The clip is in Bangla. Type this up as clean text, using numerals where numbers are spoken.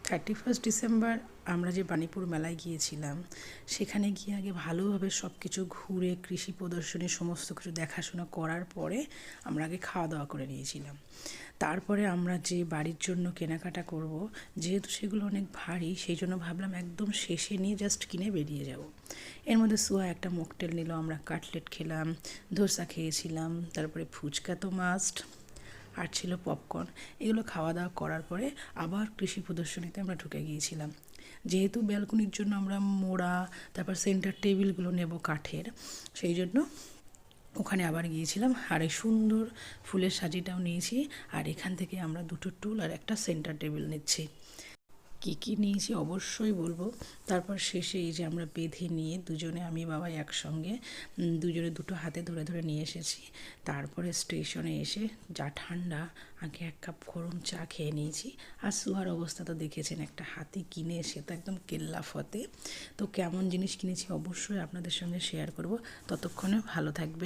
31 ডিসেম্বর আমরা যে বাণীপুর মেলায় গিয়েছিলাম, সেখানে গিয়ে আগে ভালোভাবে সব কিছু ঘুরে কৃষি প্রদর্শনী সমস্ত কিছু দেখাশোনা করার পরে আমরা আগে খাওয়া দাওয়া করে নিয়েছিলাম। তারপরে আমরা যে বাড়ির জন্য কেনাকাটা করব, যেহেতু সেগুলো অনেক ভারী, সেই জন্য ভাবলাম একদম শেষে নিয়ে জাস্ট কিনে বেরিয়ে যাব। এর মধ্যে সুয়া একটা মকটেল নিল, আমরা কাটলেট খেলাম, ধোসা খেয়েছিলাম, তারপরে ফুচকা তো মাস্ট, আর ছিল পপকর্ন। এগুলো খাওয়া দাওয়া করার পরে আবার কৃষি প্রদর্শনীতে আমরা ঢুকে গিয়েছিলাম। যেহেতু ব্যালকনির জন্য আমরা মোড়া, তারপর সেন্টার টেবিলগুলো নেব কাঠের, সেই জন্য ওখানে আবার গিয়েছিলাম। আর এই সুন্দর ফুলের সাজিটাও নিয়েছি। আর এখান থেকে আমরা দুটো টুল আর একটা সেন্টার টেবিল নিচ্ছি। কী কী নিয়েছি অবশ্যই বলবো। তারপর শেষে এই যে আমরা বেঁধে নিয়ে দুজনে, আমি বাবা একসঙ্গে, দুজনে দুটো হাতে ধরে ধরে নিয়ে এসেছি। তারপরে স্টেশনে এসে যা ঠান্ডা, আগে 1 কাপ গরম চা খেয়ে নিয়েছি। আর সুহার অবস্থা তো দেখেছেন, একটা হাতি কিনে এসে তো একদম কেল্লা ফতে। তো কেমন জিনিস কিনেছি অবশ্যই আপনাদের সঙ্গে শেয়ার করব। ততক্ষণে ভালো থাকবেন।